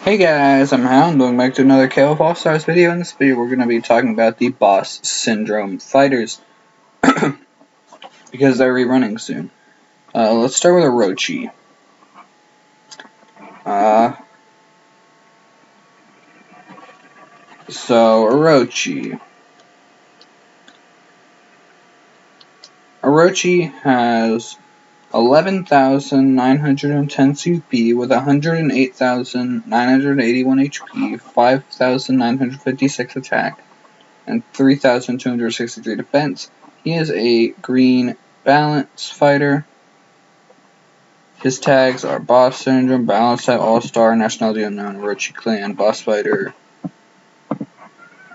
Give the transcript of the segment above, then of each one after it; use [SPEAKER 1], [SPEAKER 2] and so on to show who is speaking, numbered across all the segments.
[SPEAKER 1] Hey guys, I'm Hound, welcome back to another KOF All-Stars video. In this video we're going to be talking about the Boss Syndrome fighters, because they're rerunning soon. Let's start with Orochi. Orochi has 11,910 CP with 108,981 HP, 5,956 attack, and 3,263 defense. He is a green balance fighter. His tags are Boss Syndrome, Balance Type, All-Star, Nationality Unknown, Orochi Clan, Boss Fighter.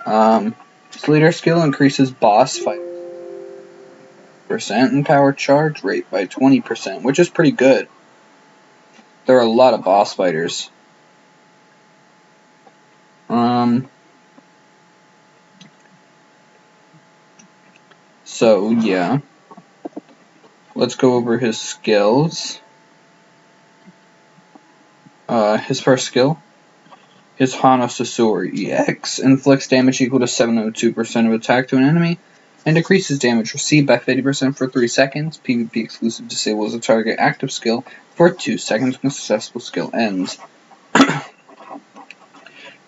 [SPEAKER 1] His leader skill increases Boss Fighter % and power charge rate by 20%, which is pretty good. There are a lot of boss fighters. So yeah. Let's go over his skills. His first skill is Hanosasori EX, inflicts damage equal to 702% of attack to an enemy, and decreases damage received by 50% for 3 seconds. PvP exclusive disables a target active skill for 2 seconds when a successful skill ends.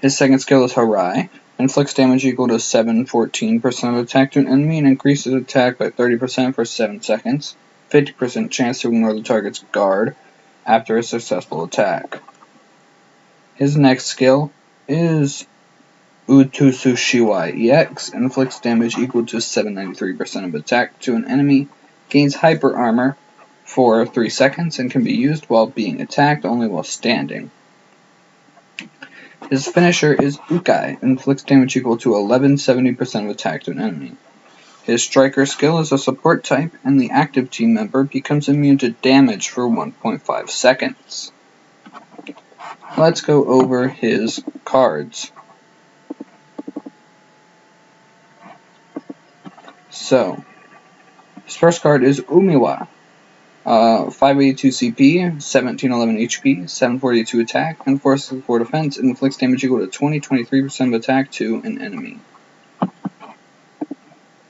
[SPEAKER 1] His second skill is Harai, inflicts damage equal to 714% of attack to an enemy, and increases attack by 30% for 7 seconds. 50% chance to ignore the target's guard after a successful attack. His next skill is Utsushiwai EX, inflicts damage equal to 793% of attack to an enemy, gains hyper armor for 3 seconds, and can be used while being attacked, only while standing. His finisher is Ukai, inflicts damage equal to 1170% of attack to an enemy. His striker skill is a support type, and the active team member becomes immune to damage for 1.5 seconds. Let's go over his cards. So, his first card is Umiwa. 582 CP, 1711 HP, 742 attack, and 464 defense, and inflicts damage equal to 23% of attack to an enemy.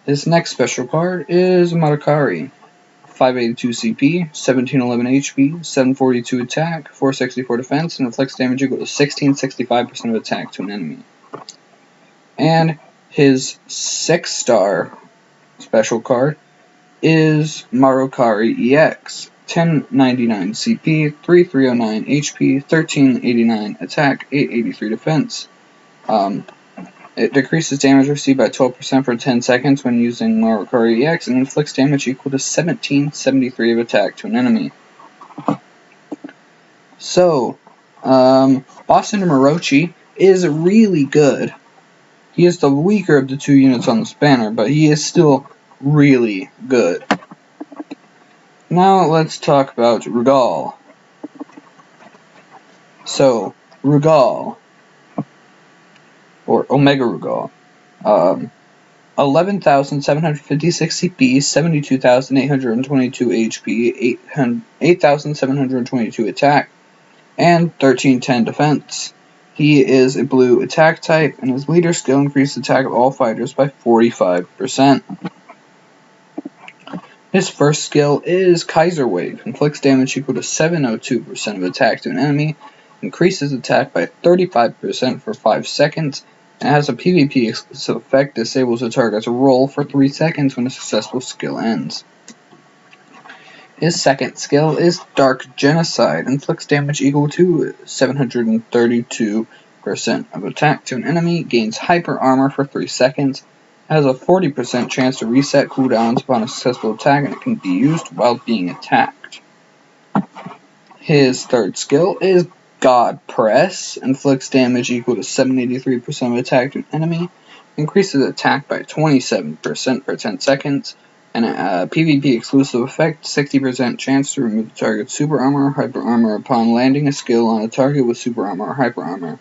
[SPEAKER 1] His next special card is Marakari. 582 CP, 1711 HP, 742 attack, 464 defense, and inflicts damage equal to 1665% of attack to an enemy. And his 6-star special card is Marokari EX. 1099 CP, 3309 HP, 1389 attack, 883 defense. It decreases damage received by 12% for 10 seconds when using Marokari EX, and inflicts damage equal to 1773 of attack to an enemy. So, Boss Syndrome Orochi is really good. He is the weaker of the 2 units on this banner, but he is still really good. Now let's talk about Rugal. So, Rugal, or Omega Rugal, 11,756 CP, 72,822 HP, 8,722 attack, and 1310 defense. He is a blue attack type, and his leader skill increases attack of all fighters by 45%. His first skill is Kaiser Wave, inflicts damage equal to 702% of attack to an enemy, increases attack by 35% for 5 seconds, and has a PvP exclusive effect, disables a target's roll for 3 seconds when a successful skill ends. His second skill is Dark Genocide, inflicts damage equal to 732% of attack to an enemy, gains hyper armor for 3 seconds, has a 40% chance to reset cooldowns upon a successful attack, and it can be used while being attacked. His third skill is God Press, inflicts damage equal to 783% of attack to an enemy, increases attack by 27% for 10 seconds, and a PvP exclusive effect, 60% chance to remove the target's super armor or hyper armor upon landing a skill on a target with super armor or hyper armor.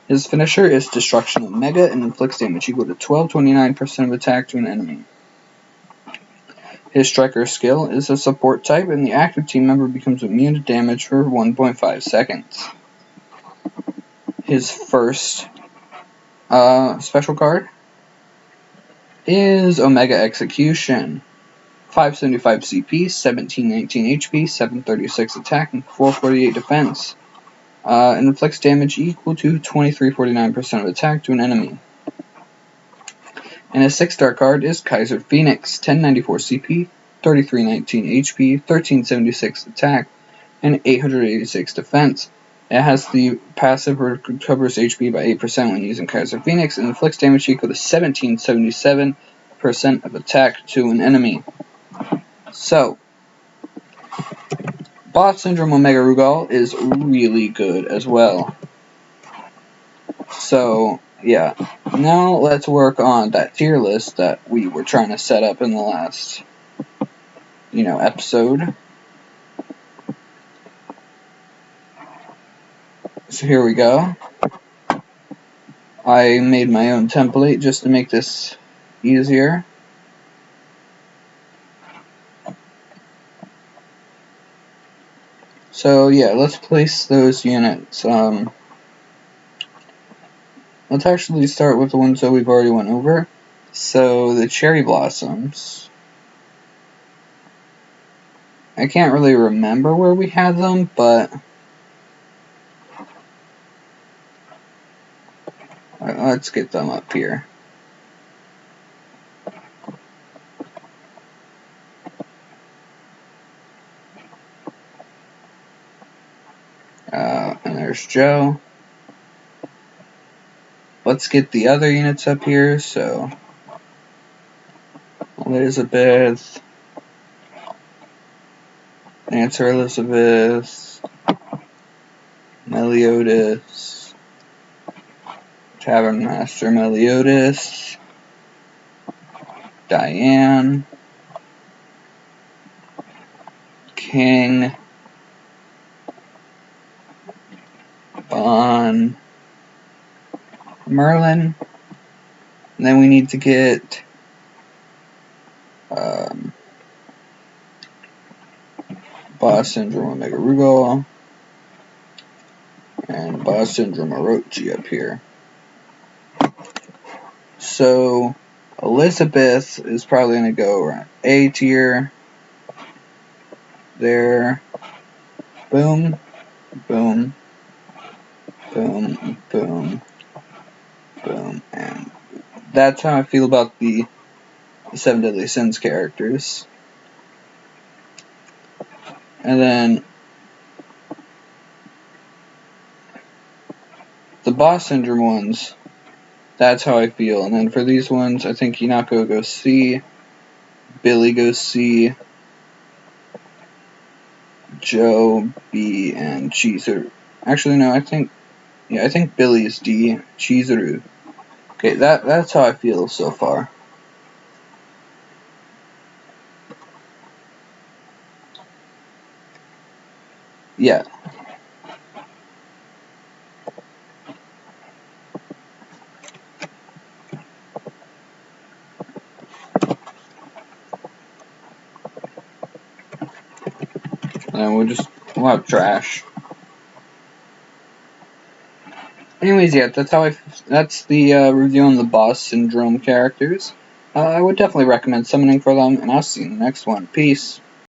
[SPEAKER 1] His finisher is Destruction Omega, and inflicts damage equal to 1229% of attack to an enemy. His striker skill is a support type, and the active team member becomes immune to damage for 1.5 seconds. his first special card is Omega Execution. 575 CP, 1719 HP, 736 attack, and 448 defense. Inflicts damage equal to 2349% of attack to an enemy. And his 6-star card is Kaiser Phoenix, 1094 CP, 3319 HP, 1376 attack, and 886 defense. It has the passive recovers HP by 8% when using Kaiser Phoenix, and inflicts damage equal to 1777% of attack to an enemy. So, Boss Syndrome Omega Rugal is really good as well. So, yeah. Now let's work on that tier list that we were trying to set up in the last, episode. So here we go. I made my own template just to make this easier. So yeah, let's place those units. Let's actually start with the ones that we've already went over. So the cherry blossoms. I can't really remember where we had them, but let's get them up here. And there's Joe. Let's get the other units up here. So Elizabeth, Dancer Elizabeth, Meliodas, Tavern Master Meliodas, Diane, King, Bon, Merlin, and then we need to get Boss Syndrome Omega Rugal and Boss Syndrome Orochi up here. So Elizabeth is probably going to go around A tier. There. Boom. Boom. Boom. Boom. Boom. And that's how I feel about the 7 Deadly Sins characters. And then the Boss Syndrome ones, that's how I feel. And then for these ones, I think Hinako goes C, Billy goes C, Joe B, and Chizuru. Actually, no, I think Billy is D, Chizuru. Okay, that's how I feel so far. Yeah. And we'll have trash. Anyways, yeah, that's the review on the Boss Syndrome characters. I would definitely recommend summoning for them, and I'll see you in the next one. Peace.